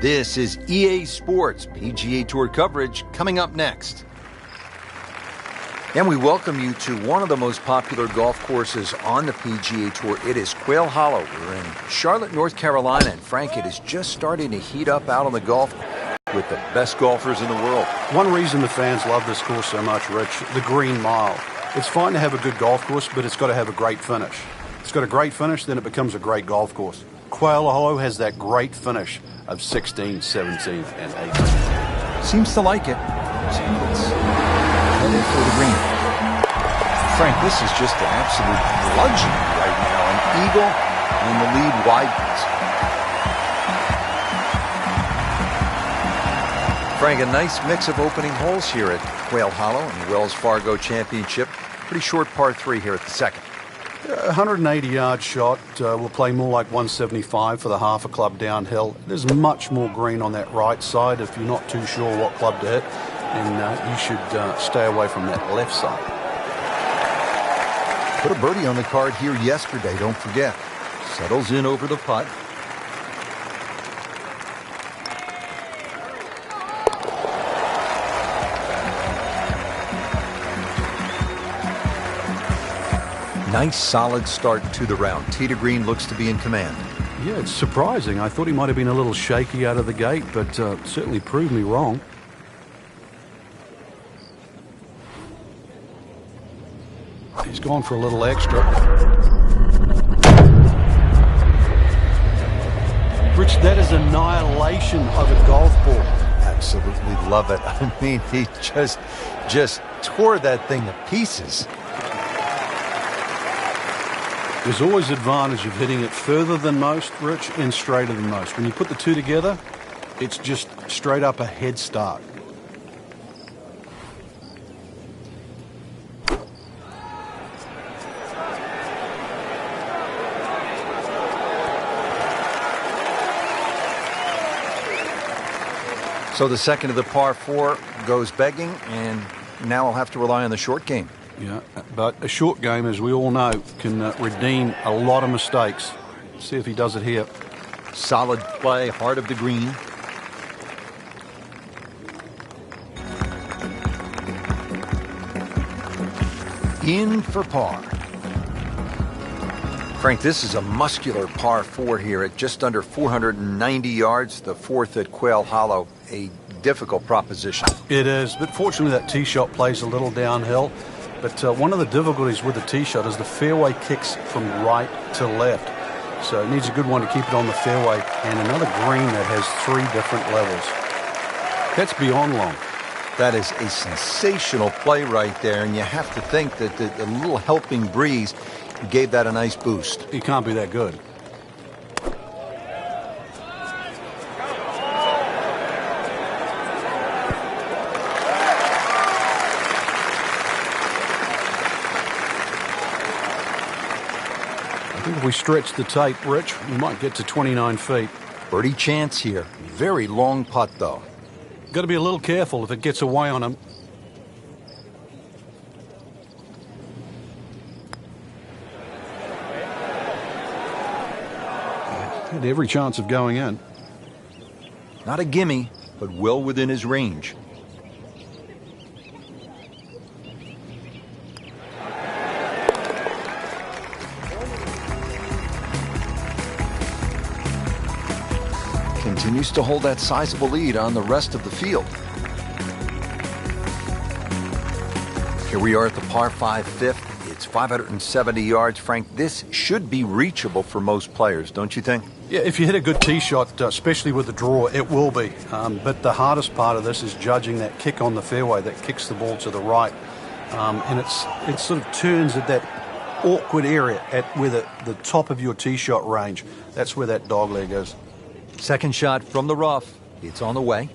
This is EA Sports PGA Tour coverage coming up next. And we welcome you to one of the most popular golf courses on the PGA Tour. It is Quail Hollow. We're in Charlotte, North Carolina, and Frank, it is just starting to heat up out on the golf with the best golfers in the world. One reason the fans love this course so much, Rich, the Green Mile. It's fine to have a good golf course, but it's got to have a great finish. It's got a great finish, then it becomes a great golf course. Quail Hollow has that great finish of 16, 17, and 18. Seems to like it. Let's head in for the green. Frank, this is just an absolute bludgeon right now. An eagle, and the lead widens. Frank, a nice mix of opening holes here at Quail Hollow in the Wells Fargo Championship. Pretty short par 3 here at the second. 180-yard shot will play more like 175 for the half a club downhill. There's much more green on that right side if you're not too sure what club to hit, and you should stay away from that left side. Put a birdie on the card here yesterday, don't forget. Settles in over the putt. Nice, solid start to the round. Tee to green looks to be in command. Yeah, it's surprising. I thought he might have been a little shaky out of the gate, but certainly proved me wrong. He's gone for a little extra. Rich, that is annihilation of a golf ball. Absolutely love it. I mean, he just tore that thing to pieces. There's always advantage of hitting it further than most, Rich, and straighter than most. When you put the two together, it's just straight up a head start. So the second of the par 4 goes begging, and now I'll have to rely on the short game. Yeah, but a short game, as we all know, can redeem a lot of mistakes. See if he does it here. Solid play, heart of the green. In for par. Frank, this is a muscular par 4 here at just under 490 yards, the fourth at Quail Hollow. A difficult proposition. It is, but fortunately that tee shot plays a little downhill. But one of the difficulties with the tee shot is the fairway kicks from right to left. So it needs a good one to keep it on the fairway, and another green that has 3 different levels. That's beyond long. That is a sensational play right there, and you have to think that the little helping breeze gave that a nice boost. He can't be that good. If we stretch the tape, Rich, we might get to 29 feet. Birdie chance here. Very long putt, though. Got to be a little careful if it gets away on him. Had every chance of going in. Not a gimme, but well within his range. Continues to hold that sizable lead on the rest of the field. Here we are at the par 5 fifth. It's 570 yards. Frank, this should be reachable for most players, don't you think? Yeah, if you hit a good tee shot, especially with the draw, it will be. But the hardest part of this is judging that kick on the fairway that kicks the ball to the right. And it sort of turns at that awkward area at where the top of your tee shot range. That's where that dog leg is. Second shot from the rough. It's on the way.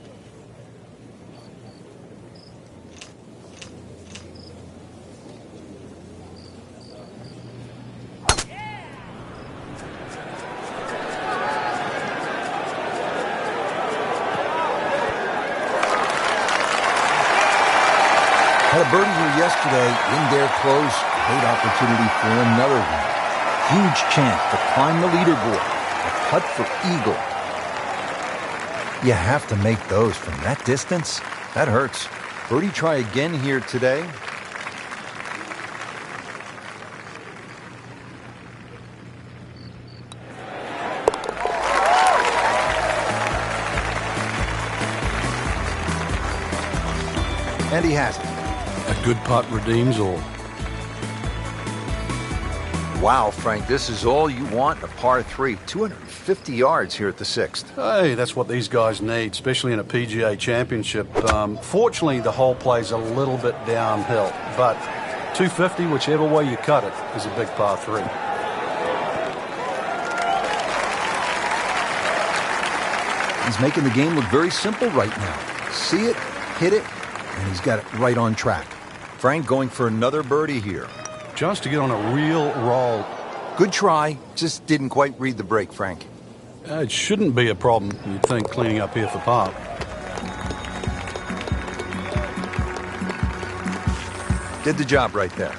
Had a birdie here yesterday in there close. Great opportunity for another one. Huge chance to climb the leaderboard. A putt for eagle. You have to make those from that distance. That hurts. Birdie try again here today. And he has it. A good putt redeems all. Wow, Frank, this is all you want, a par 3. 250 yards here at the 6th. Hey, that's what these guys need, especially in a PGA championship. Fortunately, the hole plays a little bit downhill, but 250, whichever way you cut it, is a big par 3. He's making the game look very simple right now. See it, hit it, and he's got it right on track. Frank going for another birdie here. Just to get on a real roll. Good try, just didn't quite read the break, Frank. It shouldn't be a problem, you'd think, cleaning up here for par. Did the job right there.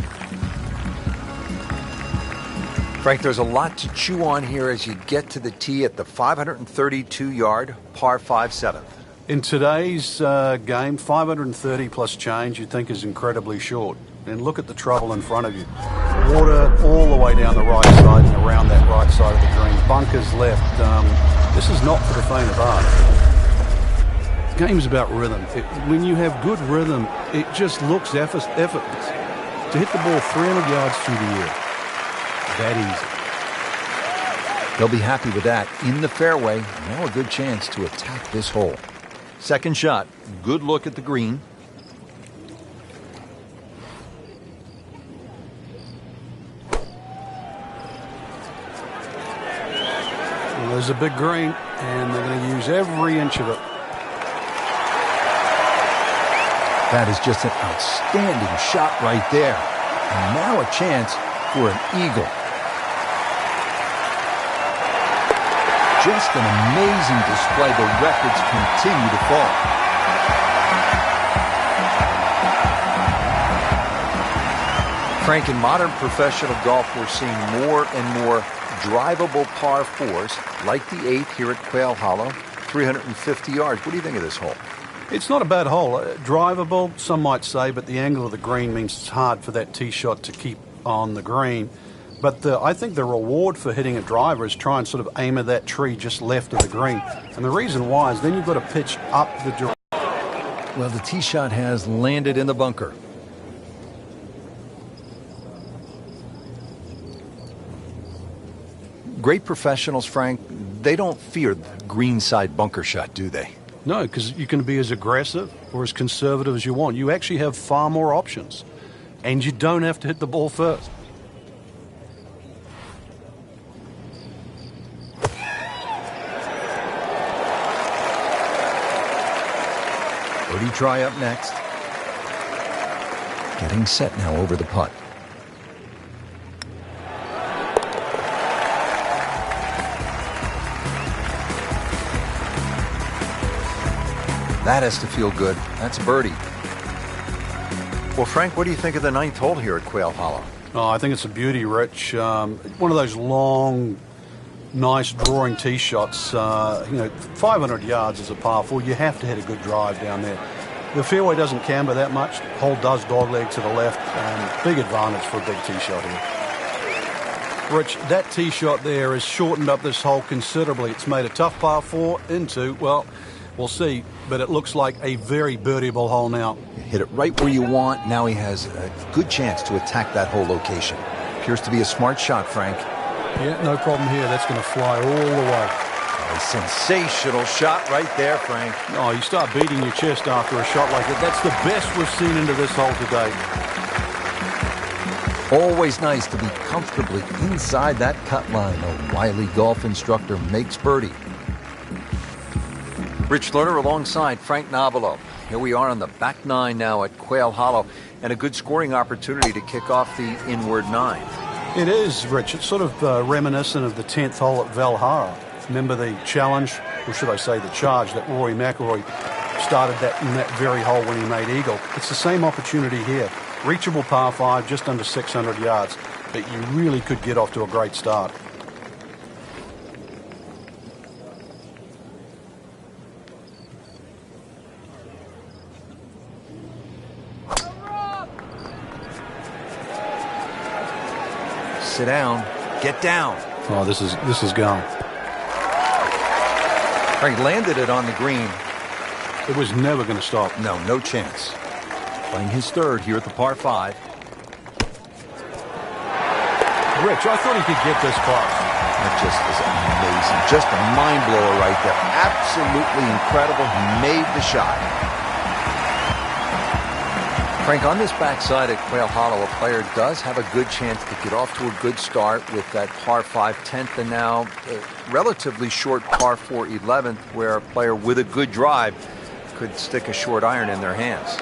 Frank, there's a lot to chew on here as you get to the tee at the 532-yard par 5 7th. In today's game, 530 plus change you'd think is incredibly short. And look at the trouble in front of you. Water all the way down the right side and around that right side of the green. Bunkers left. This is not for the faint of heart. The game's about rhythm. When you have good rhythm, it just looks effortless. To hit the ball 300 yards through the air, that easy. They'll be happy with that. In the fairway, now a good chance to attack this hole. Second shot, good look at the green. Well, there's a big green, and they're going to use every inch of it. That is just an outstanding shot right there. And now a chance for an eagle. Just an amazing display. The records continue to fall. Frank, in modern professional golf, we're seeing more and more drivable par 4s, like the 8th here at Quail Hollow, 350 yards. What do you think of this hole? It's not a bad hole. Drivable, some might say, but the angle of the green means it's hard for that tee shot to keep on the green. But I think the reward for hitting a driver is try and sort of aim at that tree just left of the green. And the reason why is then you've got to pitch up the direction. Well, the tee shot has landed in the bunker. Great professionals, Frank, they don't fear the greenside bunker shot, do they? No, because you can be as aggressive or as conservative as you want. You actually have far more options. And you don't have to hit the ball first. Birdie try up next. Getting set now over the putt. That has to feel good. That's a birdie. Well, Frank, what do you think of the 9th hole here at Quail Hollow? Oh, I think it's a beauty, Rich. One of those long, nice drawing tee shots. 500 yards is a par 4. You have to hit a good drive down there. The fairway doesn't camber that much. The hole does dogleg to the left. Big advantage for a big tee shot here. Rich, that tee shot there has shortened up this hole considerably. It's made a tough par 4 into, well, we'll see, but it looks like a very birdieable hole now. You hit it right where you want. Now he has a good chance to attack that whole location. Appears to be a smart shot, Frank. Yeah, no problem here. That's going to fly all the way. A sensational shot right there, Frank. Oh, you start beating your chest after a shot like that. That's the best we've seen into this hole today. Always nice to be comfortably inside that cut line. A wily golf instructor makes birdie. Rich Lerner alongside Frank Nobilo. Here we are on the back 9 now at Quail Hollow, and a good scoring opportunity to kick off the inward 9. It is, Rich. It's sort of reminiscent of the 10th hole at Valhalla. Remember the challenge, or should I say the charge, that Rory McIlroy started that in that very hole when he made eagle. It's the same opportunity here. Reachable par 5, just under 600 yards. but you really could get off to a great start. Sit down. Get down. Oh, this is gone. Frank landed it on the green. It was never going to stop. No chance. Playing his third here at the par 5. Rich, I thought he could get this far. That just is amazing. Just a mind blower right there. Absolutely incredible. He made the shot. Frank, on this backside at Quail Hollow, a player does have a good chance to get off to a good start with that par 5 10th and now a relatively short par 4 11th, where a player with a good drive could stick a short iron in their hands.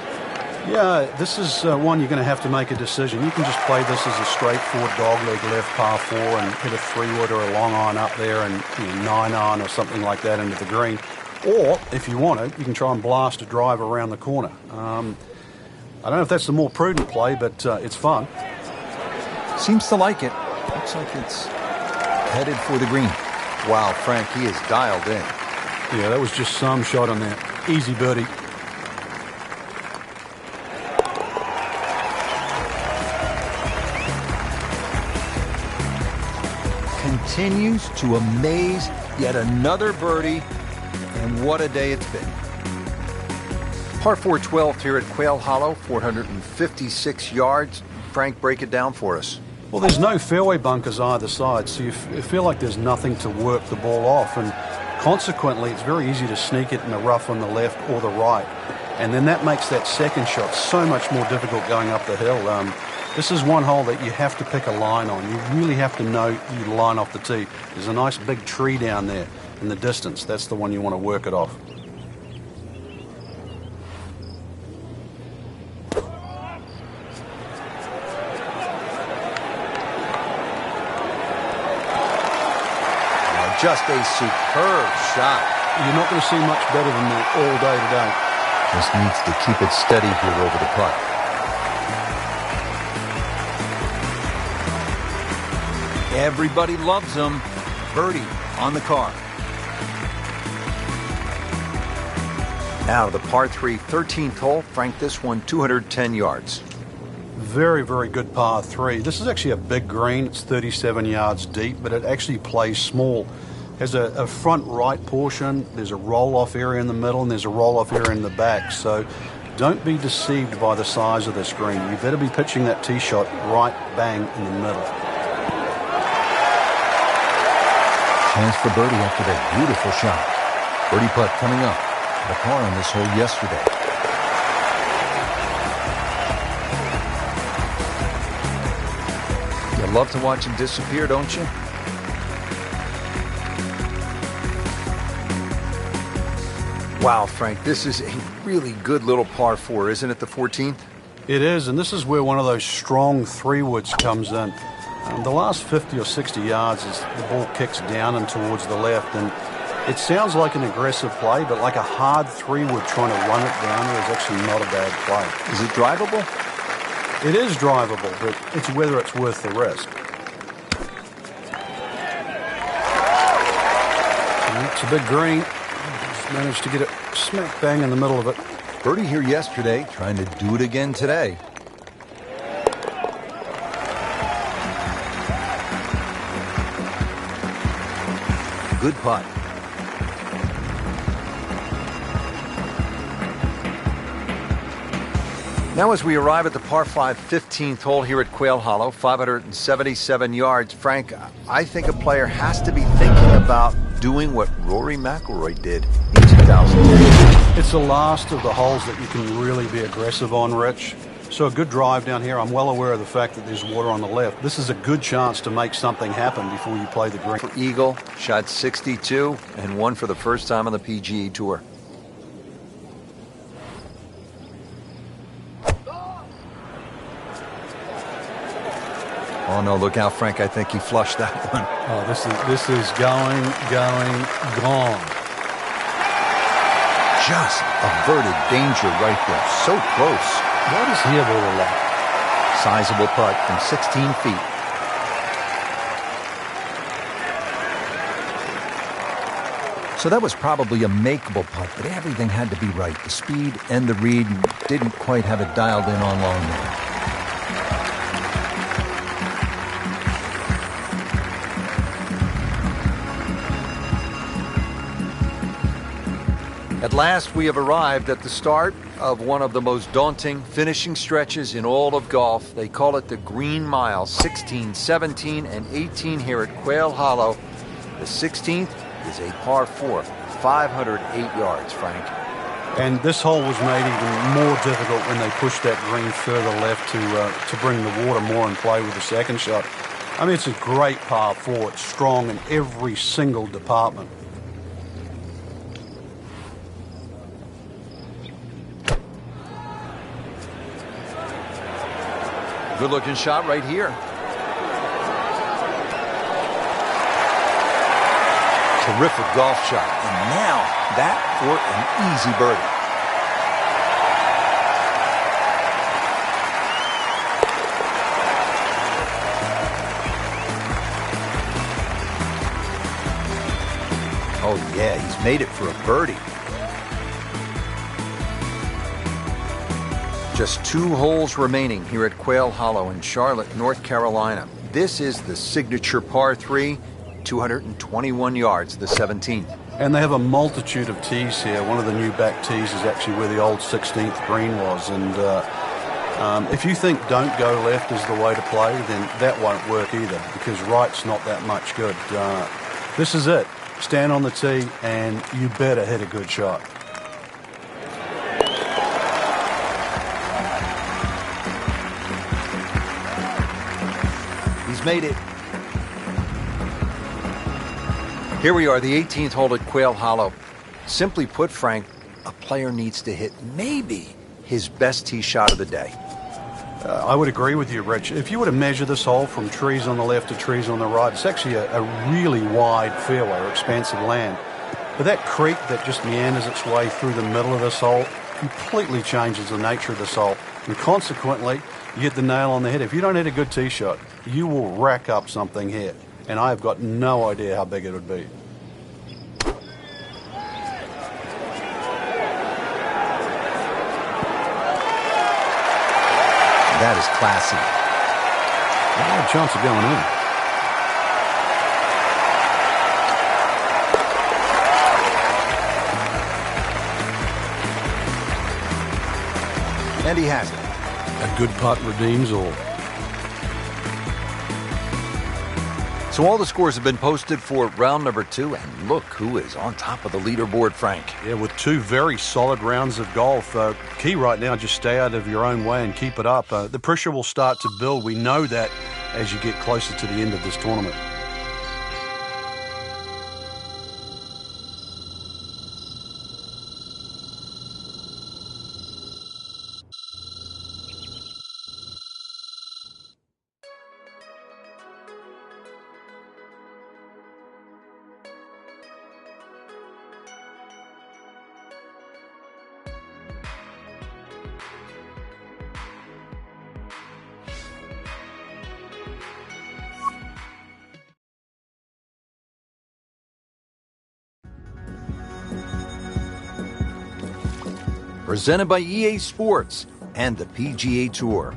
Yeah, this is one you're going to have to make a decision. You can just play this as a straightforward dogleg left par 4 and hit a 3-wood or a long iron up there and 9-iron or something like that into the green. Or, if you want to, you can try and blast a drive around the corner. I don't know if that's the more prudent play, but it's fun. Seems to like it. Looks like it's headed for the green. Wow, Frank, he is dialed in. Yeah, that was just some shot on that. Easy birdie. Continues to amaze. Yet another birdie, and what a day it's been. Par 4 12th here at Quail Hollow, 456 yards. Frank, break it down for us. Well, there's no fairway bunkers either side, so you feel like there's nothing to work the ball off, and consequently, it's very easy to sneak it in the rough on the left or the right, and then that makes that second shot so much more difficult going up the hill. This is one hole that you have to pick a line on. You really have to know you line off the tee. There's a nice big tree down there in the distance. That's the one you want to work it off. Just a superb shot. You're not going to see much better than that all day today. Just needs to keep it steady here over the putt. Everybody loves him. Birdie on the card. Now to the par 3 13th hole. Frank, this one 210 yards. Very, very good par 3. This is actually a big green. It's 37 yards deep, but it actually plays small. Has a front right portion, there's a roll-off area in the middle, and there's a roll-off area in the back. So don't be deceived by the size of this green. You better be pitching that tee shot right bang in the middle. Chance for birdie after that beautiful shot. Birdie putt coming up. The par on this hole yesterday. You love to watch him disappear, don't you? Wow, Frank, this is a really good little par 4, isn't it, the 14th? It is, and this is where one of those strong 3-woods comes in. The last 50 or 60 yards is the ball kicks down and towards the left, and it sounds like an aggressive play, but like a hard 3-wood trying to run it down there is actually not a bad play. Is it drivable? It is drivable, but it's whether it's worth the risk. And it's a big green. Just managed to get it smack bang in the middle of it. Birdie here yesterday, trying to do it again today. Good putt. Now as we arrive at the par 5 15th hole here at Quail Hollow, 577 yards. Frank, I think a player has to be thinking about doing what Rory McIlroy did in 2010. It's the last of the holes that you can really be aggressive on, Rich. So a good drive down here. I'm well aware of the fact that there's water on the left. This is a good chance to make something happen before you play the green. For Eagle, shot 62 and won for the first time on the PGA Tour. Oh no, look out, Frank. I think he flushed that one. Oh, this is going, gone. Just averted danger right there. So close. What is he of all of that? Sizable putt from 16 feet. So that was probably a makeable putt, but everything had to be right. The speed and the read didn't quite have it dialed in on long there. At last, we have arrived at the start of one of the most daunting finishing stretches in all of golf. They call it the Green Mile, 16, 17, and 18 here at Quail Hollow. The 16th is a par 4, 508 yards, Frank. And this hole was made even more difficult when they pushed that green further left to bring the water more in play with the second shot. I mean, it's a great par 4. It's strong in every single department. Good-looking shot right here. Terrific golf shot. And now that for an easy birdie. Oh, yeah, he's made it for a birdie. Just 2 holes remaining here at Quail Hollow in Charlotte, North Carolina. This is the signature par 3, 221 yards, the 17th. And they have a multitude of tees here. One of the new back tees is actually where the old 16th green was. And if you think don't go left is the way to play, then that won't work either, because right's not that much good. This is it. Stand on the tee, and you better hit a good shot. Made it. Here we are, the 18th hole at Quail Hollow. Simply put, Frank, a player needs to hit maybe his best tee shot of the day. I would agree with you, Rich. If you were to measure this hole from trees on the left to trees on the right, it's actually a really wide fairway or expansive land. But that creek that just meanders its way through the middle of this hole completely changes the nature of this hole. And consequently, you hit the nail on the head. If you don't hit a good tee shot, you will rack up something here. And I've got no idea how big it would be. That is classy. A lot of chance of going in. And he has it. A good putt redeems all. So all the scores have been posted for round number 2, and look who is on top of the leaderboard, Frank. Yeah, with 2 very solid rounds of golf. Key right now, just stay out of your own way and keep it up. The pressure will start to build. We know that as you get closer to the end of this tournament. Presented by EA Sports and the PGA Tour.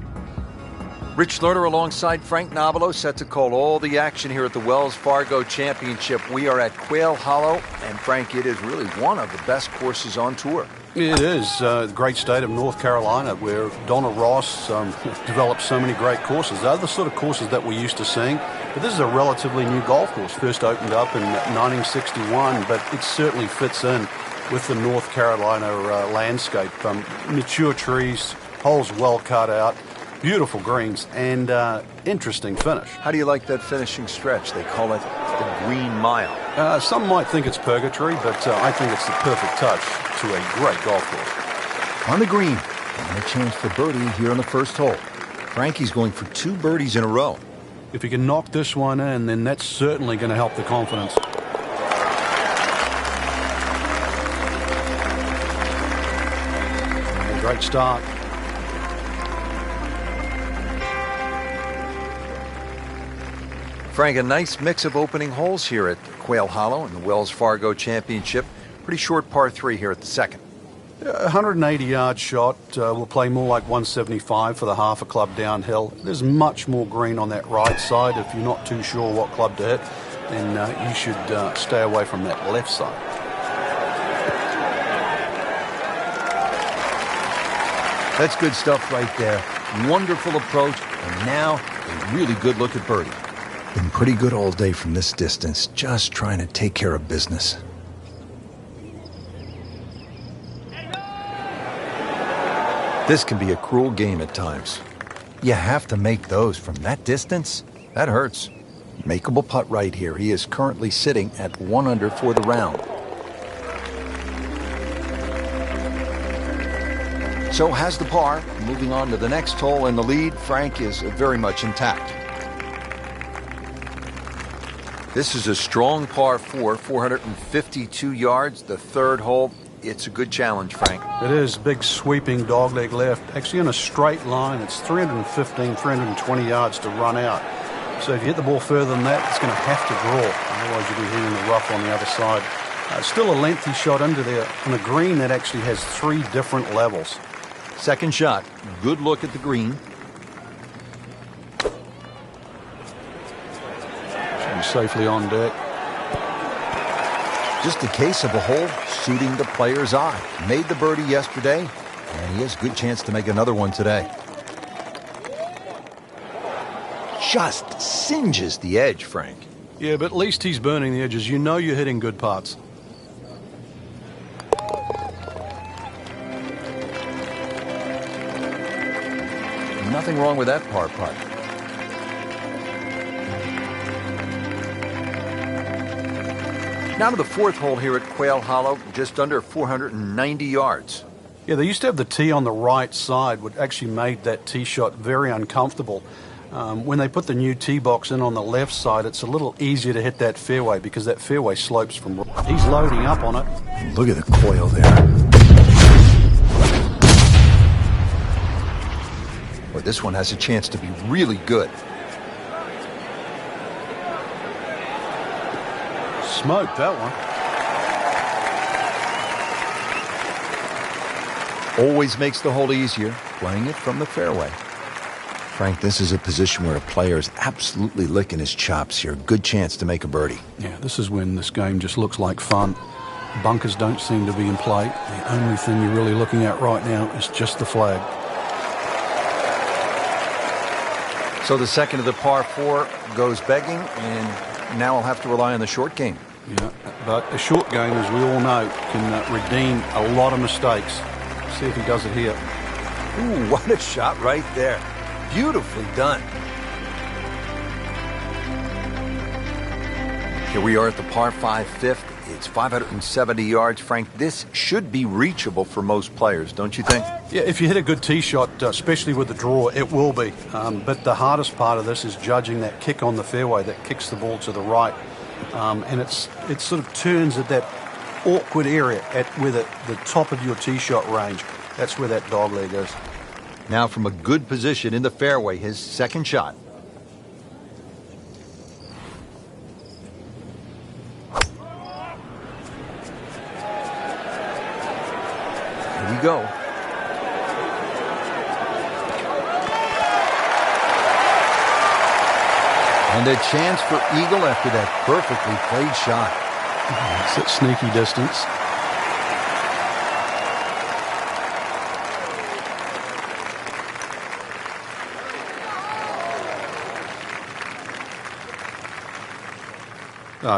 Rich Lerner alongside Frank Nobilo set to call all the action here at the Wells Fargo Championship. We are at Quail Hollow, and Frank, it is really one of the best courses on tour. It is the great state of North Carolina, where Donna Ross developed so many great courses. They're the sort of courses that we're used to seeing, but this is a relatively new golf course. First opened up in 1961, but it certainly fits in with the North Carolina landscape. Mature trees, holes well cut out, beautiful greens, and interesting finish. How do you like that finishing stretch? They call it the Green Mile. Some might think it's purgatory, but I think it's the perfect touch to a great golf course. On the green, and a chance for birdie here on the first hole. Frankie's going for 2 birdies in a row. If he can knock this one in, then that's certainly going to help the confidence. Great start. Frank, a nice mix of opening holes here at Quail Hollow in the Wells Fargo Championship. Pretty short par 3 here at the second. 180-yard shot will play more like 175 for the half a club downhill. There's much more green on that right side. If you're not too sure what club to hit, then you should stay away from that left side. That's good stuff right there. Wonderful approach, and now a really good look at birdie. Been pretty good all day from this distance, just trying to take care of business. This can be a cruel game at times. You have to make those from that distance. That hurts. Makeable putt right here. He is currently sitting at 1 under for the round. So has the par. Moving on to the next hole, and the lead, Frank, is very much intact. This is a strong par 4, 452 yards. The third hole, it's a good challenge, Frank. It is. Big sweeping dogleg left. Actually in a straight line. It's 315, 320 yards to run out. So if you hit the ball further than that, it's going to have to draw. Otherwise you'll be hitting the rough on the other side. Still a lengthy shot under there on a green that actually has 3 different levels. Second shot. Good look at the green. Should be safely on deck. Just a case of a hole suiting the player's eye. Made the birdie yesterday, and he has a good chance to make another one today. Just singes the edge, Frank. Yeah, but at least he's burning the edges. You know you're hitting good putts. Nothing wrong with that par putt. Now to the fourth hole here at Quail Hollow, just under 490 yards. Yeah, they used to have the tee on the right side, which actually made that tee shot very uncomfortable. When they put the new tee box in on the left side, it's a little easier to hit that fairway because that fairway slopes from... He's loading up on it. Look at the coil there. Boy, this one has a chance to be really good. Smoked that one. Always makes the hole easier, playing it from the fairway. Frank, this is a position where a player is absolutely licking his chops here. Good chance to make a birdie. Yeah, this is when this game just looks like fun. Bunkers don't seem to be in play. The only thing you're really looking at right now is just the flag. So the second of the par 4 goes begging, and now I'll have to rely on the short game. Yeah, but a short game, as we all know, can redeem a lot of mistakes. See if he does it here. Ooh, what a shot right there. Beautifully done. Here we are at the par 5 fifth. It's 570 yards. Frank, this should be reachable for most players, don't you think? Yeah, if you hit a good tee shot, especially with the draw, it will be. But the hardest part of this is judging that kick on the fairway that kicks the ball to the right. And it sort of turns at that awkward area at where the top of your tee shot range. That's where that dog leg is. Now from a good position in the fairway, his second shot. Here we go. And a chance for eagle after that perfectly played shot. It's at sneaky distance.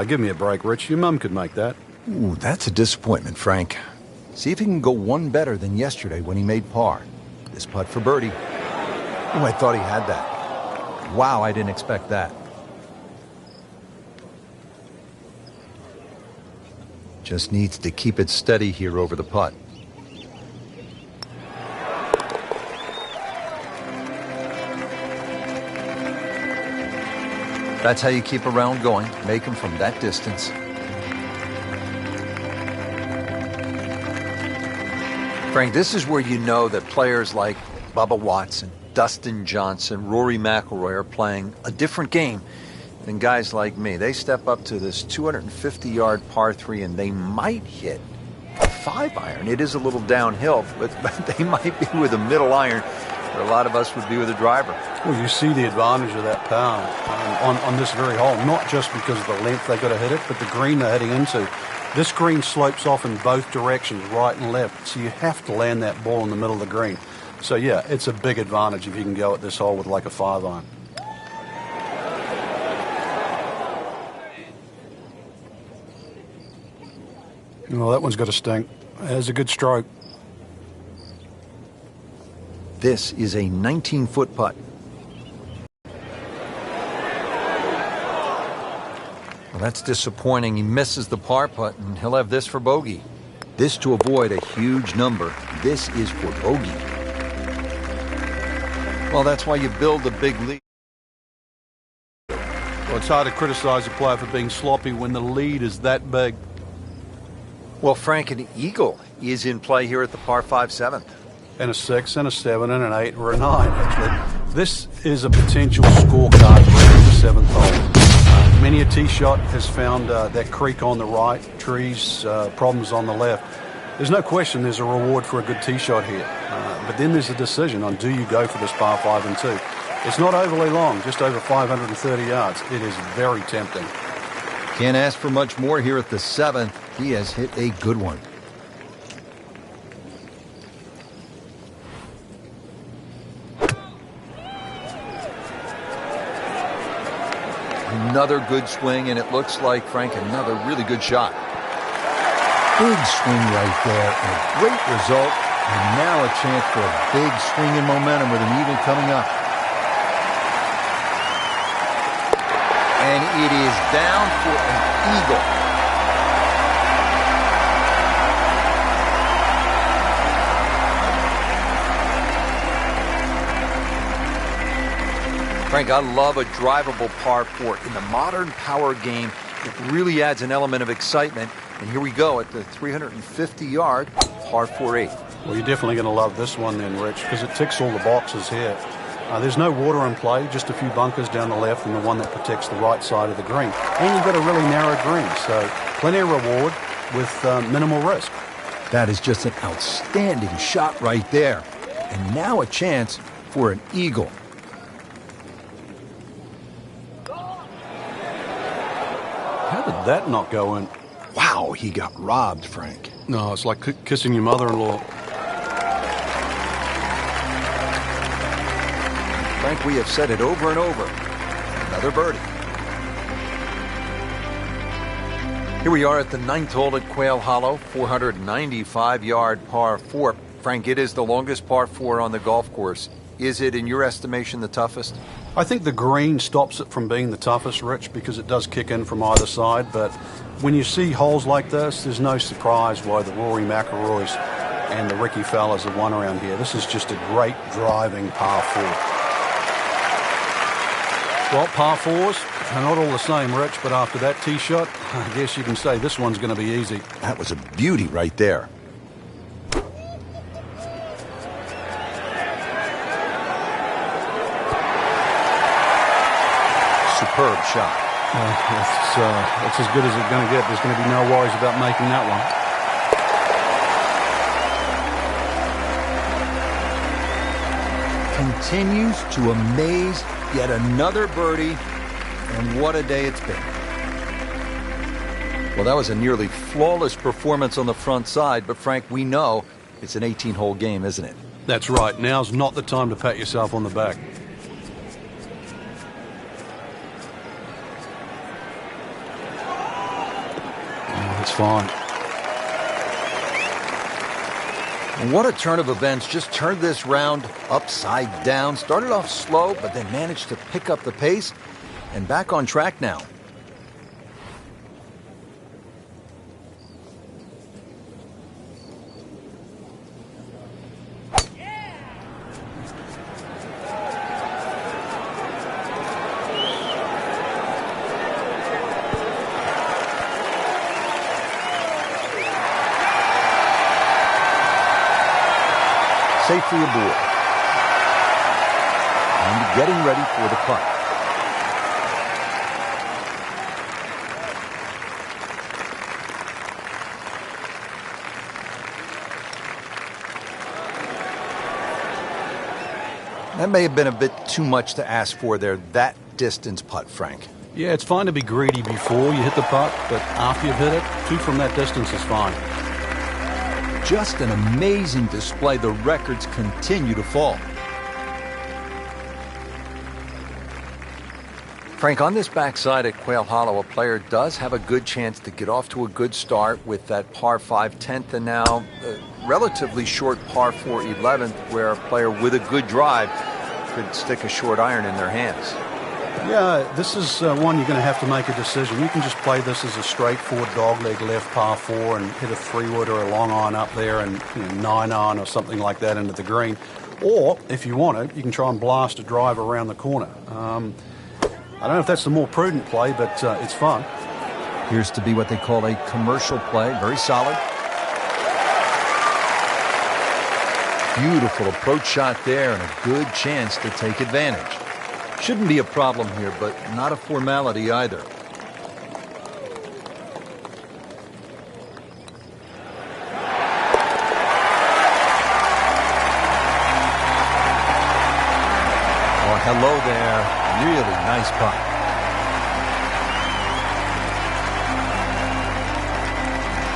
Give me a break, Rich. Your mum could make that. Ooh, that's a disappointment, Frank. See if he can go one better than yesterday when he made par. This putt for birdie. Oh, I thought he had that. Wow, I didn't expect that. Just needs to keep it steady here over the putt. That's how you keep a round going. Make them from that distance. Frank, this is where you know that players like Bubba Watson, Dustin Johnson, Rory McIlroy are playing a different game than guys like me. They step up to this 250-yard par 3 and they might hit a 5-iron. It is a little downhill, but they might be with a middle iron, where a lot of us would be with a driver. Well, you see the advantage of that power on this very hole, not just because of the length they got to hit it, but the green they're heading into. This green slopes off in both directions, right and left, so you have to land that ball in the middle of the green. So, yeah, it's a big advantage if you can go at this hole with like a 5-iron. Well, that one's got a stink. There's a good stroke. This is a 19-foot putt. Well, that's disappointing. He misses the par putt, and he'll have this for bogey. This to avoid a huge number. This is for bogey. Well, that's why you build a big lead. Well, it's hard to criticize a player for being sloppy when the lead is that big. Well, Frank, an eagle is in play here at the par 5 7th. And a 6, and a 7, and an 8, or a 9, actually. This is a potential scorecard for the 7th hole. Many a tee shot has found that creek on the right, trees, problems on the left. There's no question there's a reward for a good tee shot here. But then there's a decision on, do you go for this par 5 and 2? It's not overly long, just over 530 yards. It is very tempting. Can't ask for much more here at the 7th. He has hit a good one. Another good swing, and it looks like, Frank, another really good shot. Big swing right there, and a great result, and now a chance for a big swing in momentum with an eagle coming up. And it is down for an eagle. Frank, I love a drivable par 4. In the modern power game, it really adds an element of excitement. And here we go at the 350-yard par 4/8. Well, you're definitely going to love this one then, Rich, because it ticks all the boxes here. There's no water in play, just a few bunkers down the left and the one that protects the right side of the green. And you've got a really narrow green, so plenty of reward with minimal risk. That is just an outstanding shot right there. And now a chance for an eagle. How did that not go in? Wow, he got robbed, Frank. No, it's like kissing your mother-in-law. Frank, we have said it over and over. Another birdie. Here we are at the 9th hole at Quail Hollow, 495-yard par 4. Frank, it is the longest par 4 on the golf course. Is it, in your estimation, the toughest? I think the green stops it from being the toughest, Rich, because it does kick in from either side. But when you see holes like this, there's no surprise why the Rory McIlroys and the Ricky Fellas have won around here. This is just a great driving par 4. Well, par 4s are not all the same, Rich, but after that tee shot, I guess you can say this one's going to be easy. That was a beauty right there. Superb shot. It's as good as it's going to get. There's going to be no worries about making that one. Continues to amaze. Yet another birdie, and what a day it's been. Well, that was a nearly flawless performance on the front side, but Frank, we know it's an 18-hole game, isn't it? That's right. Now's not the time to pat yourself on the back. It's fine. What a turn of events. Just turned this round upside down. Started off slow, but then managed to pick up the pace and back on track now. Safely aboard. And getting ready for the putt. That may have been a bit too much to ask for there, that distance putt, Frank. Yeah, it's fine to be greedy before you hit the putt, but after you've hit it, 2 from that distance is fine. Just an amazing display. The records continue to fall. Frank, on this backside at Quail Hollow, a player does have a good chance to get off to a good start with that par 5 10th and now a relatively short par 4 11th, where a player with a good drive could stick a short iron in their hands. Yeah, this is one you're going to have to make a decision. You can just play this as a straightforward dogleg left par 4 and hit a 3-wood or a long iron up there and 9-iron or something like that into the green. Or, if you want it, you can try and blast a drive around the corner. I don't know if that's the more prudent play, but it's fun. Appears to be what they call a commercial play. Very solid. Beautiful approach shot there and a good chance to take advantage. Shouldn't be a problem here, but not a formality either. Oh, hello there. Really nice putt.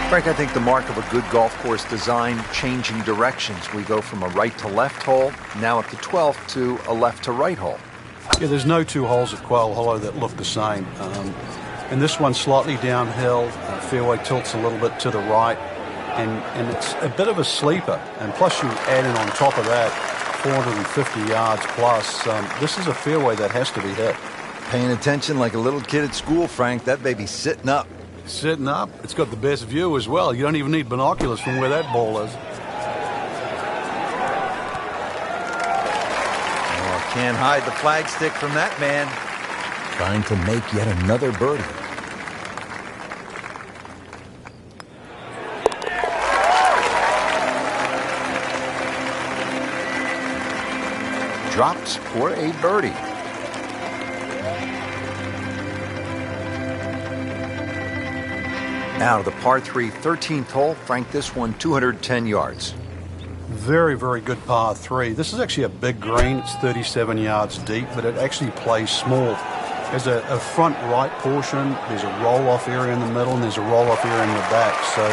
Frank, I think the mark of a good golf course design, changing directions. We go from a right to left hole, now at the 12th, to a left to right hole. Yeah, there's no 2 holes at Quail Hollow that look the same. And this one's slightly downhill, fairway tilts a little bit to the right, and it's a bit of a sleeper. And plus you add in on top of that 450 yards plus. This is a fairway that has to be hit. Paying attention like a little kid at school, Frank. That baby's sitting up. Sitting up. It's got the best view as well. You don't even need binoculars from where that ball is. Oh, can't hide the flagstick from that man. Trying to make yet another birdie. Drops for a birdie. Now to the par 3 13th hole. Frank, this one 210 yards. Very, very good par 3. This is actually a big green. It's 37 yards deep, but it actually plays small. There's a front right portion, there's a roll-off area in the middle, and there's a roll-off area in the back. So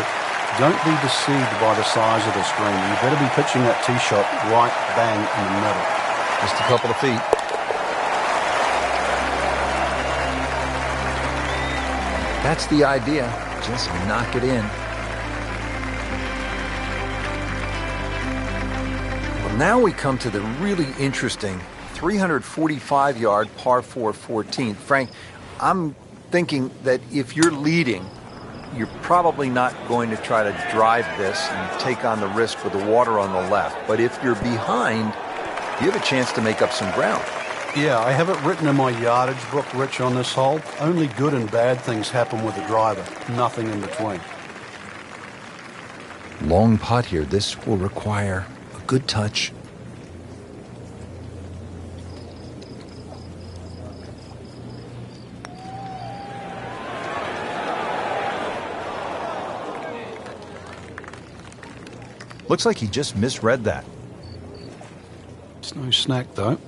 don't be deceived by the size of this green. You better be pitching that tee shot right bang in the middle. Just a couple of feet. That's the idea. Just knock it in. Well, now we come to the really interesting 345-yard par 4 14th. Frank, I'm thinking that if you're leading, you're probably not going to try to drive this and take on the risk with the water on the left. But if you're behind, you have a chance to make up some ground. Yeah, I have it written in my yardage book, Rich, on this hole. Only good and bad things happen with the driver. Nothing in between. Long putt here. This will require a good touch. Looks like he just misread that. It's no snack, though.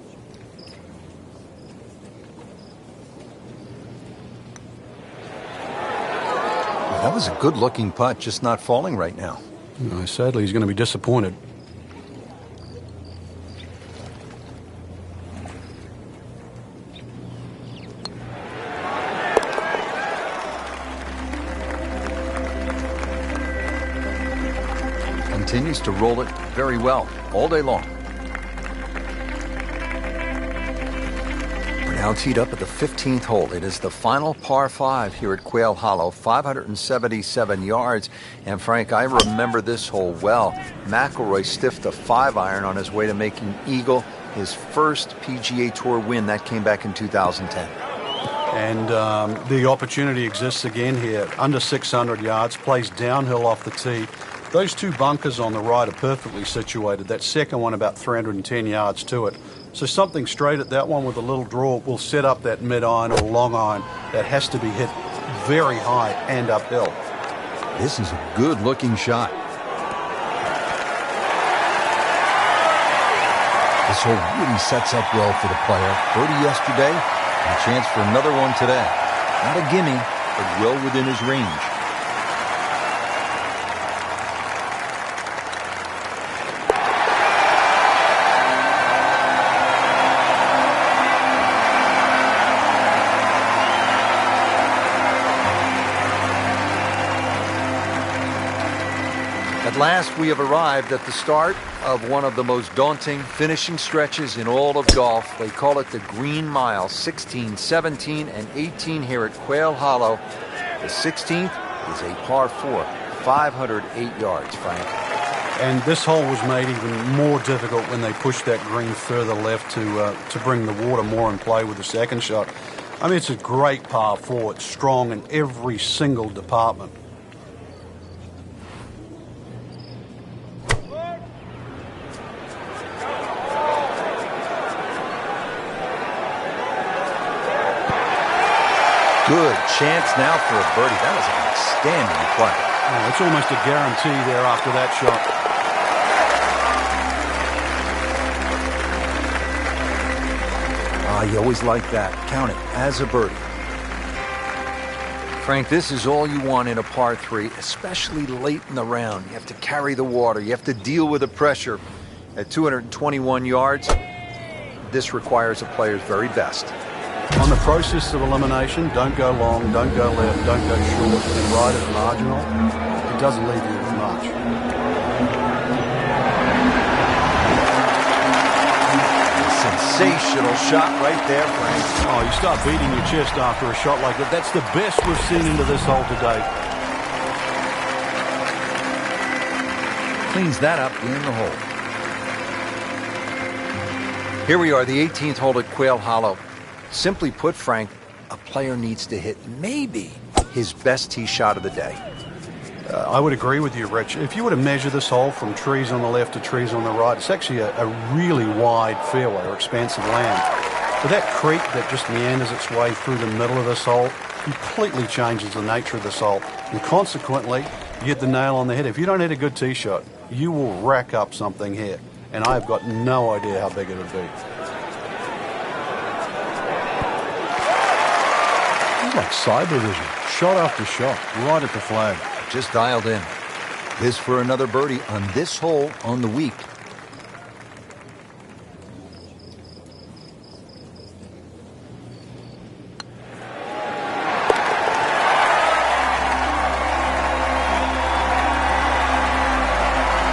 That was a good-looking putt, just not falling right now. No, sadly, he's going to be disappointed. Continues to roll it very well all day long. We're now teed up at the 15th hole. It is the final par 5 here at Quail Hollow, 577 yards. And Frank, I remember this hole well. McIlroy stiffed a 5-iron on his way to making eagle, his first PGA Tour win. That came back in 2010. And the opportunity exists again here. Under 600 yards, plays downhill off the tee. Those 2 bunkers on the right are perfectly situated. That second one about 310 yards to it. So something straight at that one with a little draw will set up that mid-iron or long iron that has to be hit very high and uphill. This is a good-looking shot. The This hole really sets up well for the player. Birdie yesterday, and a chance for another one today. Not a gimme, but well within his range. At last, we have arrived at the start of one of the most daunting finishing stretches in all of golf. They call it the Green Mile, 16, 17, and 18 here at Quail Hollow. The 16th is a par 4, 508 yards, Frank. And this hole was made even more difficult when they pushed that green further left to bring the water more in play with the second shot. I mean, it's a great par 4. It's strong in every single department. Good chance now for a birdie. That was an outstanding play. Oh, it's almost a guarantee there after that shot. You always like that. Count it as a birdie. Frank, this is all you want in a par 3, especially late in the round. You have to carry the water. You have to deal with the pressure. At 221 yards, this requires a player's very best. On the process of elimination, don't go long, don't go left, don't go short, and right is marginal. It doesn't leave you with much. Sensational shot right there, Frank. Oh, you start beating your chest after a shot like that. That's the best we've seen into this hole today. Cleans that up in the hole. Here we are, the 18th hole at Quail Hollow. Simply put, Frank, a player needs to hit maybe his best tee shot of the day. I would agree with you, Rich. If you were to measure this hole from trees on the left to trees on the right, it's actually a really wide fairway or expansive land. But that creek that just meanders its way through the middle of this hole completely changes the nature of this hole. And consequently, you hit the nail on the head. If you don't hit a good tee shot, you will rack up something here. And I've got no idea how big it would be. Like cyber vision, shot after shot, right at the flag. Just dialed in. This for another birdie on this hole on the week.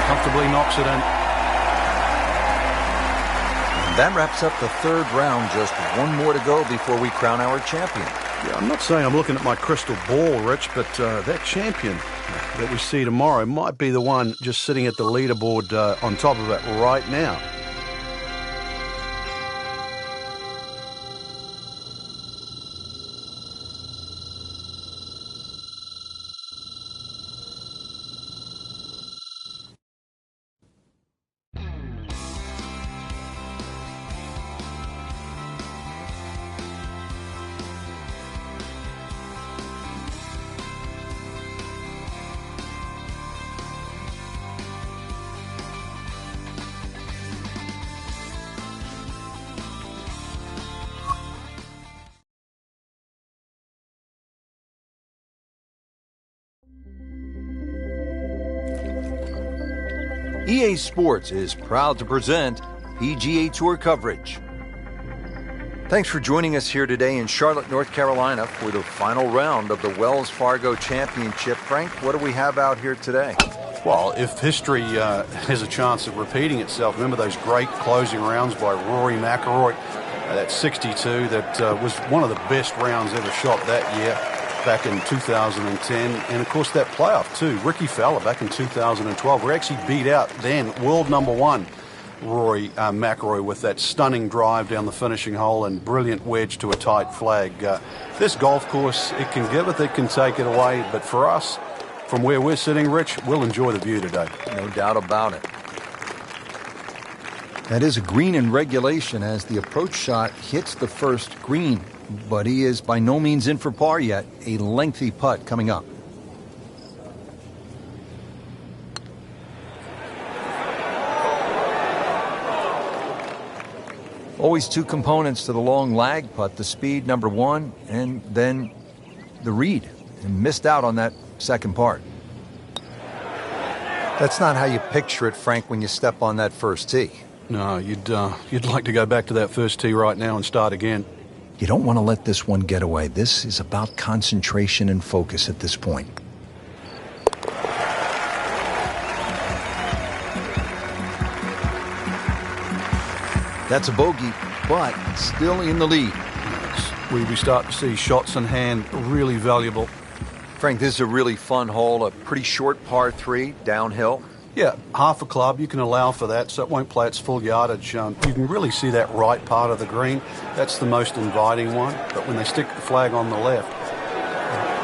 Comfortably knocks it in. And that wraps up the third round. Just one more to go before we crown our champion. Yeah, I'm not saying I'm looking at my crystal ball, Rich, but that champion that we see tomorrow might be the one just sitting at the leaderboard on top of it right now. EA Sports is proud to present PGA Tour coverage. Thanks for joining us here today in Charlotte, North Carolina for the final round of the Wells Fargo Championship. Frank, what do we have out here today? Well, if history has a chance of repeating itself, remember those great closing rounds by Rory McIlroy? That 62, that was one of the best rounds ever shot that year, back in 2010. And, of course, that playoff, too. Ricky Fowler back in 2012. We actually beat out then world number one Rory McIlroy with that stunning drive down the finishing hole and brilliant wedge to a tight flag. This golf course, it can give it, it can take it away. But for us, from where we're sitting, Rich, we'll enjoy the view today. No doubt about it. That is a green in regulation as the approach shot hits the first green. But he is by no means in for par yet. A lengthy putt coming up. Always two components to the long lag putt, the speed, number one, and then the read. And missed out on that second part. That's not how you picture it, Frank, when you step on that first tee. No, you'd like to go back to that first tee right now and start again. You don't want to let this one get away. This is about concentration and focus at this point. That's a bogey, but still in the lead. We start to see shots in hand really valuable. Frank, this is a really fun hole, a pretty short par 3, downhill. Yeah, half a club, you can allow for that, so it won't play its full yardage. You can really see that right part of the green. That's the most inviting one, but when they stick the flag on the left,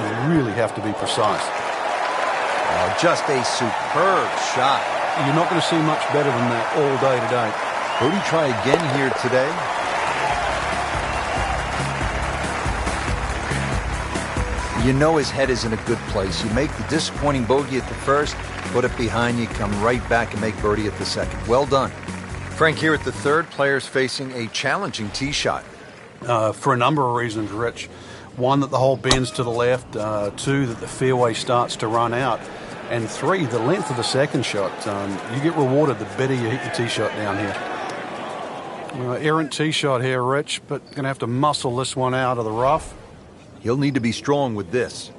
you really have to be precise. Oh, just a superb shot. You're not going to see much better than that all day today. Birdie try again here today. You know his head is in a good place. You make the disappointing bogey at the first, put it behind you, come right back and make birdie at the second. Well done. Frank, here at the third, players facing a challenging tee shot. For a number of reasons, Rich. One, that the hole bends to the left. Two, that the fairway starts to run out. And three, the length of the second shot. You get rewarded the better you hit your tee shot down here. Errant tee shot here, Rich, but going to have to muscle this one out of the rough. He'll need to be strong with this.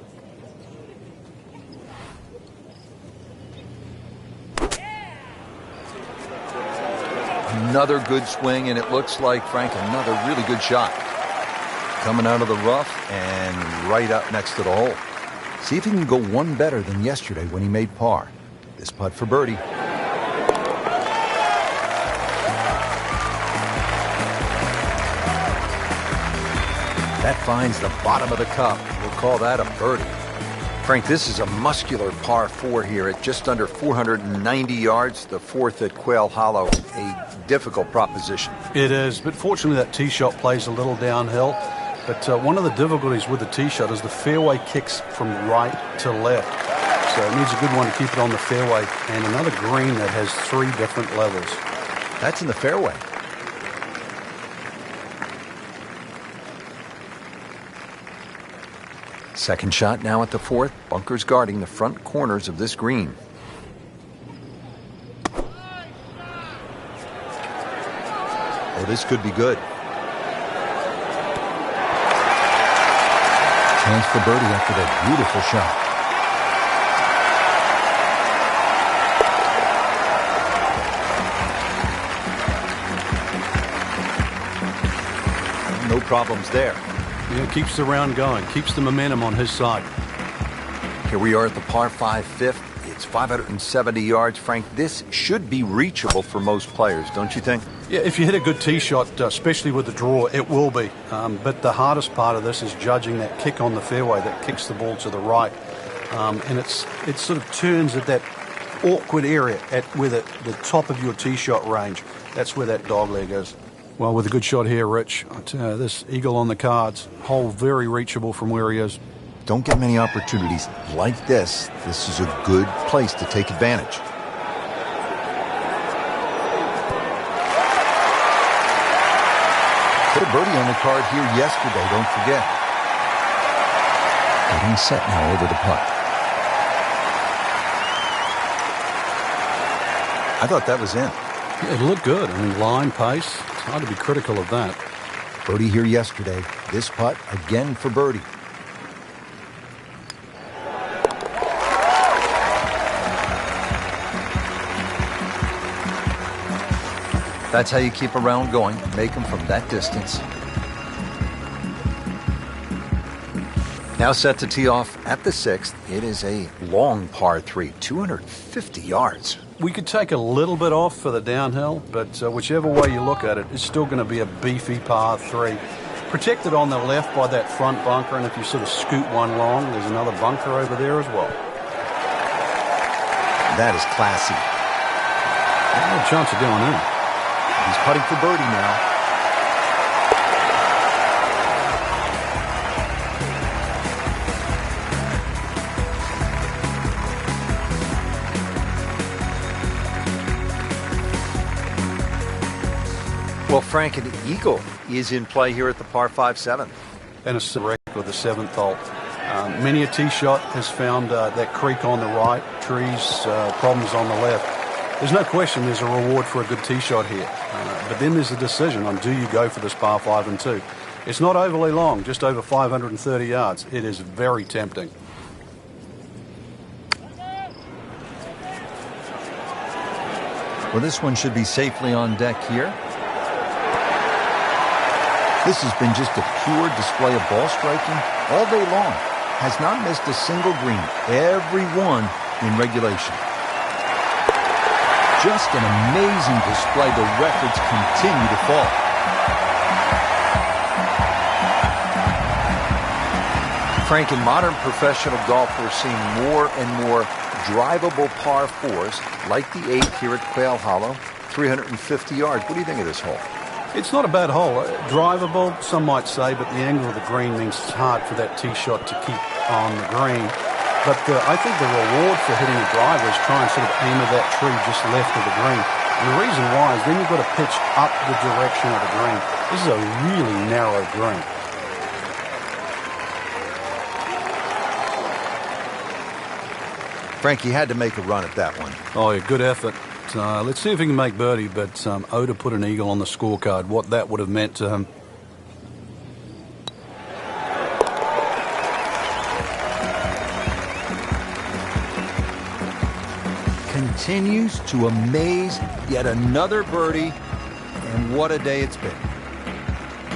Another good swing, and it looks like, Frank, another really good shot. Coming out of the rough and right up next to the hole. See if he can go one better than yesterday when he made par. This putt for birdie. That finds the bottom of the cup. We'll call that a birdie. Frank, this is a muscular par 4 here at just under 490 yards, the fourth at Quail Hollow. A difficult proposition. It is, but fortunately that tee shot plays a little downhill. But one of the difficulties with the tee shot is the fairway kicks from right to left. So it needs a good one to keep it on the fairway. And another green that has 3 different levels. That's in the fairway. Second shot now at the fourth. Bunkers guarding the front corners of this green. Oh, this could be good. Chance for birdie after that beautiful shot. No problems there. Yeah, keeps the round going, keeps the momentum on his side. Here we are at the par 5 fifth. It's 570 yards. Frank, this should be reachable for most players, don't you think? Yeah, if you hit a good tee shot, especially with the draw, it will be. But the hardest part of this is judging that kick on the fairway that kicks the ball to the right. And it sort of turns at that awkward area at where the top of your tee shot range. That's where that dog leg is. Well, with a good shot here, Rich, this eagle on the cards, hole very reachable from where he is. Don't get many opportunities like this. This is a good place to take advantage. Put a birdie on the card here yesterday, don't forget. Getting set now over the putt. I thought that was in. Yeah, it looked good. I mean, line, pace. It's hard to be critical of that. Birdie here yesterday. This putt again for birdie. That's how you keep a round going. Make them from that distance. Now set to tee off at the sixth. It is a long par 3, 250 yards. We could take a little bit off for the downhill, but whichever way you look at it, it's still going to be a beefy par 3. Protected on the left by that front bunker, and if you sort of scoot one long, there's another bunker over there as well. That is classy. No chance of going in. He's putting for birdie now. Well, Frank, an eagle is in play here at the par 5-7. And it's the wreck with the 7th hole. Many a tee shot has found that creek on the right, trees, problems on the left. There's no question there's a reward for a good tee shot here. But then there's a decision on, do you go for this par 5 and 2? It's not overly long, just over 530 yards. It is very tempting. Well, this one should be safely on deck here. This has been just a pure display of ball striking all day long. Has not missed a single green, every one in regulation. Just an amazing display. The records continue to fall. Frank, in modern professional golf, we're seeing more and more drivable par 4s, like the 8 here at Quail Hollow, 350 yards. What do you think of this hole? It's not a bad hole. Drivable, some might say, but the angle of the green means it's hard for that tee shot to keep on the green. But I think the reward for hitting a driver is try and sort of aim at that tree just left of the green. And the reason why is then you've got to pitch up the direction of the green. This is a really narrow green. Frank, he had to make a run at that one. Oh, yeah, good effort. Let's see if he can make birdie, but Oda put an eagle on the scorecard, what that would have meant to him. Continues to amaze, yet another birdie, and what a day it's been.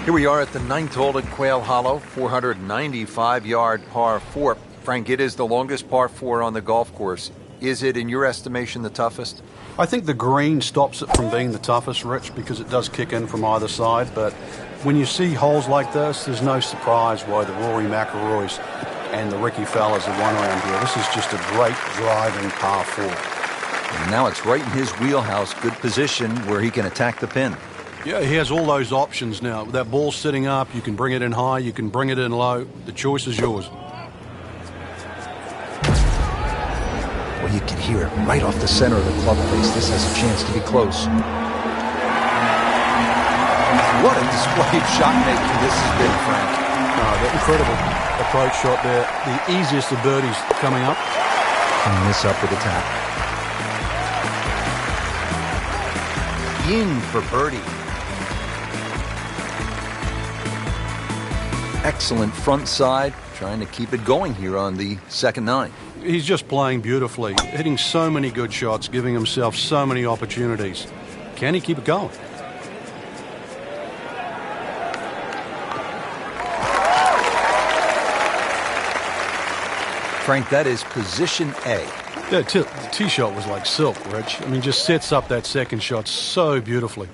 Here we are at the 9th hole at Quail Hollow, 495-yard par 4. Frank, it is the longest par 4 on the golf course. Is it, in your estimation, the toughest? I think the green stops it from being the toughest, Rich, because it does kick in from either side. But when you see holes like this, there's no surprise why the Rory McIlroys and the Ricky Fellas have won around here. This is just a great driving par 4. And now it's right in his wheelhouse, good position where he can attack the pin. Yeah, he has all those options now. That ball's sitting up, you can bring it in high, you can bring it in low. The choice is yours. Well, you can hear it right off the center of the club face. This has a chance to be close. What a display of shot making this has been, Frank. That incredible approach shot there. The easiest of birdies coming up. Clean this up with a tap. In for birdie. Excellent front side. Trying to keep it going here on the second 9. He's just playing beautifully, hitting so many good shots, giving himself so many opportunities. Can he keep it going? Frank, that is position A. Yeah, the tee shot was like silk, Rich. I mean, just sets up that second shot so beautifully.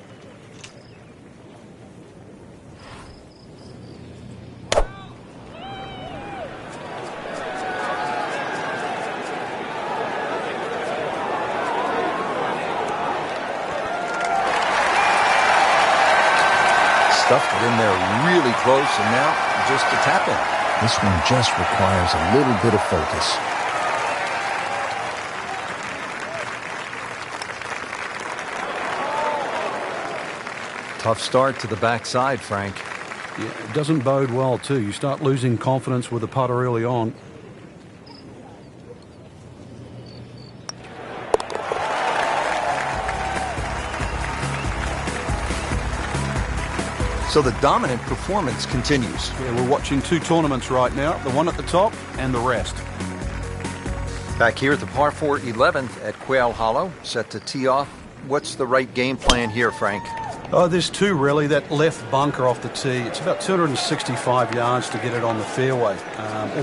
Stuffed it in there really close, and now just a tap in. This one just requires a little bit of focus. Tough start to the backside, Frank. Yeah, it doesn't bode well, too. You start losing confidence with the putter early on. So the dominant performance continues. Yeah, we're watching 2 tournaments right now, the one at the top and the rest. Back here at the par 4 11th at Quail Hollow, set to tee off. What's the right game plan here, Frank? Oh, there's 2 really. That left bunker off the tee, it's about 265 yards to get it on the fairway,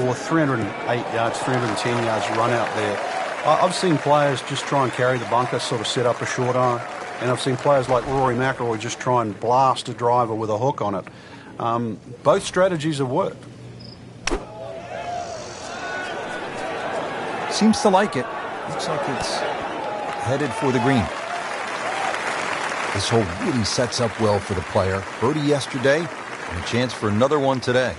or 308 yards, 310 yards run out there. I've seen players just try and carry the bunker, sort of set up a short iron. And I've seen players like Rory McIlroy just try and blast a driver with a hook on it. Both strategies have worked. Seems to like it. Looks like it's headed for the green. This hole really sets up well for the player. Birdie yesterday, and a chance for another one today.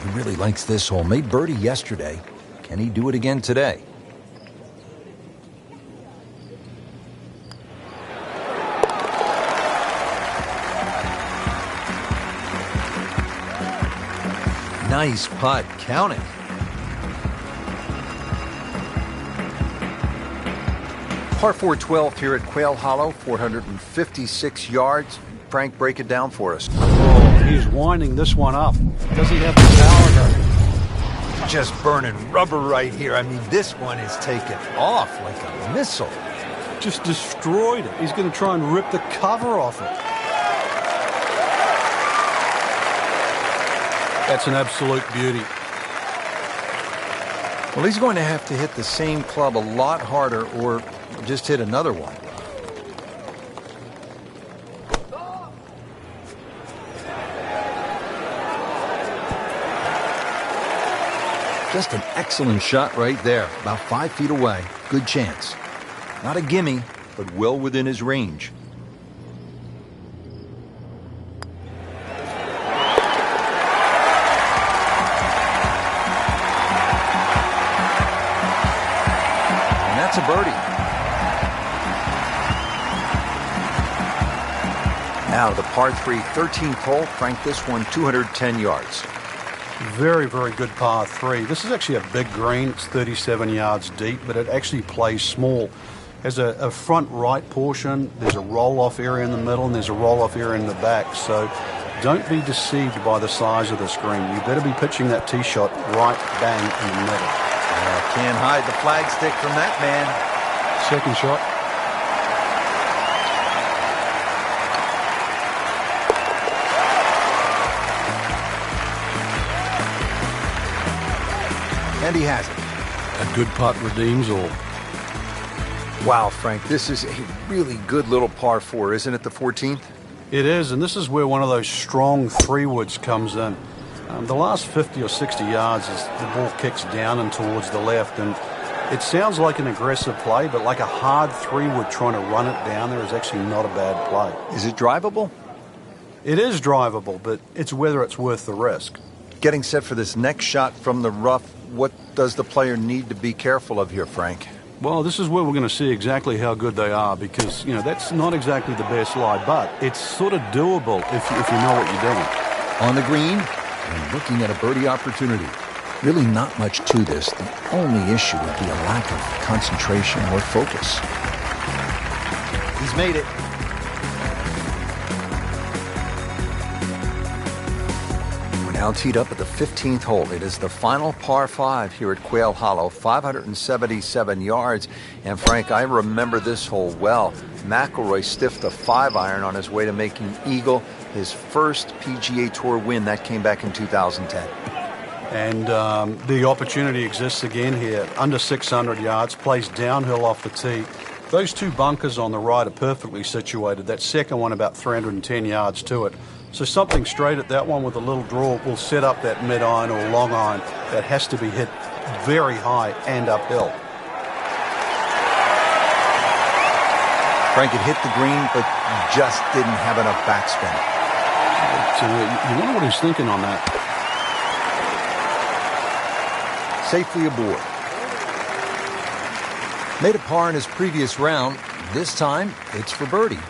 He really likes this hole. Made birdie yesterday. Can he do it again today? Nice putt. Count it. Par 4 12th here at Quail Hollow, 456 yards. Frank, break it down for us. Oh, he's winding this one up. Does he have the power though? Just burning rubber right here. I mean, this one is taken off like a missile. Just destroyed it. He's going to try and rip the cover off it. That's an absolute beauty. Well, he's going to have to hit the same club a lot harder or just hit another one. Just an excellent shot right there, about 5 feet away. Good chance. Not a gimme, but well within his range. And that's a birdie. Now the par 3 13th hole. Frank, this one 210 yards. Very, very good par 3. This is actually a big green. It's 37 yards deep, but it actually plays small. Has a front right portion, there's a roll-off area in the middle, and there's a roll-off area in the back. So don't be deceived by the size of this green. You better be pitching that tee shot right bang in the middle. Can't hide the flag stick from that man. Second shot. And he has it. A good putt redeems all. Wow, Frank, this is a really good little par 4, isn't it, the 14th? It is, and this is where one of those strong 3-woods comes in. The last 50 or 60 yards is the ball kicks down and towards the left, and it sounds like an aggressive play, but like a hard 3-wood trying to run it down there is actually not a bad play. Is it drivable? It is drivable, but it's whether it's worth the risk. Getting set for this next shot from the rough, what does the player need to be careful of here, Frank? Well, this is where we're going to see exactly how good they are because, you know, that's not exactly the best lie, but it's sort of doable if you know what you're doing. On the green and looking at a birdie opportunity. Really not much to this. The only issue would be a lack of concentration or focus. He's made it. Now teed up at the 15th hole. It is the final par 5 here at Quail Hollow, 577 yards. And Frank, I remember this hole well. McIlroy stiffed a 5-iron on his way to making eagle, his first PGA Tour win. That came back in 2010. And the opportunity exists again here. Under 600 yards, plays downhill off the tee. Those two bunkers on the right are perfectly situated. That second one about 310 yards to it. So something straight at that one with a little draw will set up that mid-iron or long iron that has to be hit very high and uphill. Frank had hit the green, but just didn't have enough backspin. You wonder what he's thinking on that. Safely aboard. Made a par in his previous round. This time, it's for birdie.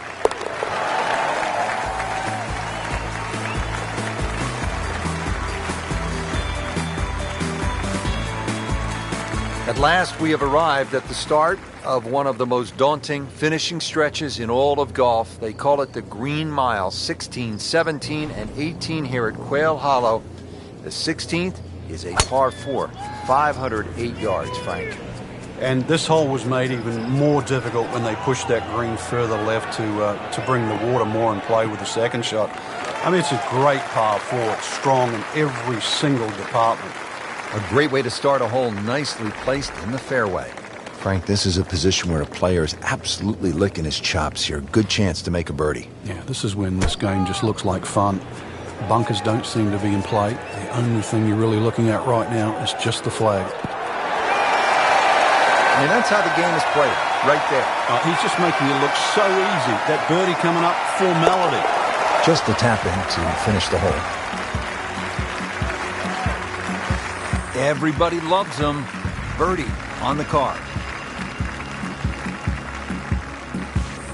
At last, we have arrived at the start of one of the most daunting finishing stretches in all of golf. They call it the Green Mile, 16, 17, and 18 here at Quail Hollow. The 16th is a par 4, 508 yards, Frank. And this hole was made even more difficult when they pushed that green further left to bring the water more in play with the second shot. I mean, it's a great par 4. It's strong in every single department. A great way to start a hole, nicely placed in the fairway. Frank, this is a position where a player is absolutely licking his chops here. Good chance to make a birdie. Yeah, this is when this game just looks like fun. Bunkers don't seem to be in play. The only thing you're really looking at right now is just the flag. I mean, that's how the game is played, right there. He's just making it look so easy. That birdie coming up, formality. Just a tap in to finish the hole. Everybody loves him. Birdie on the card.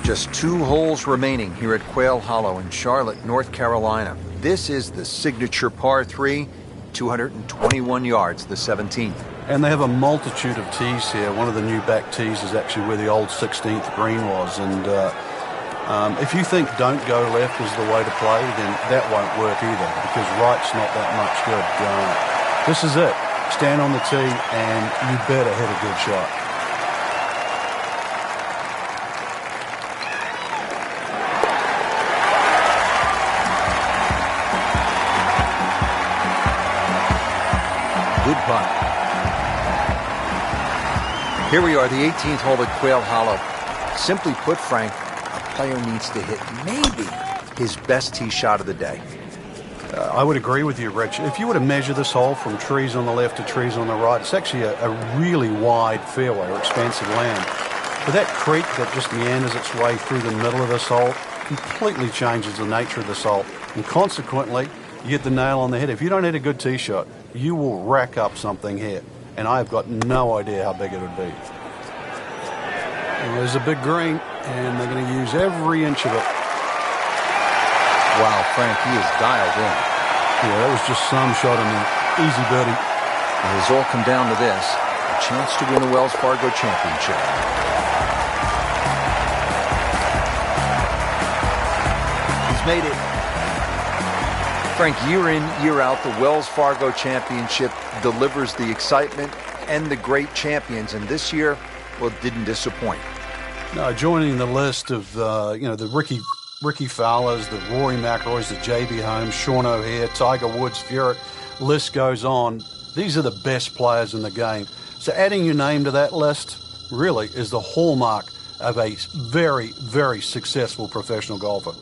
Just 2 holes remaining here at Quail Hollow in Charlotte, North Carolina. This is the signature par 3. 221 yards, the 17th. And they have a multitude of tees here. One of the new back tees is actually where the old 16th green was. And if you think don't go left is the way to play, then that won't work either, because right's not that much good. This is it. Stand on the tee and you better hit a good shot. Good putt. Here we are, the 18th hole at Quail Hollow. Simply put, Frank, a player needs to hit maybe his best tee shot of the day. I would agree with you, Rich. If you were to measure this hole from trees on the left to trees on the right, it's actually a really wide fairway or expansive land. But that creek that just meanders its way through the middle of this hole completely changes the nature of this hole. And consequently, you get the nail on the head. If you don't hit a good tee shot, you will rack up something here. And I've got no idea how big it would be. And there's a big green, and they're going to use every inch of it. Wow, Frank, he is dialed in. Yeah, that was just some shot in there. Easy birdie. It has all come down to this, a chance to win the Wells Fargo Championship. He's made it. Frank, year in, year out, the Wells Fargo Championship delivers the excitement and the great champions. And this year, well, it didn't disappoint. No, joining the list of, the Ricky Fowlers, the Rory McIlroys, the J.B. Holmes, Sean O'Haire, Tiger Woods, Furyk, list goes on. These are the best players in the game. So adding your name to that list really is the hallmark of a very, very successful professional golfer.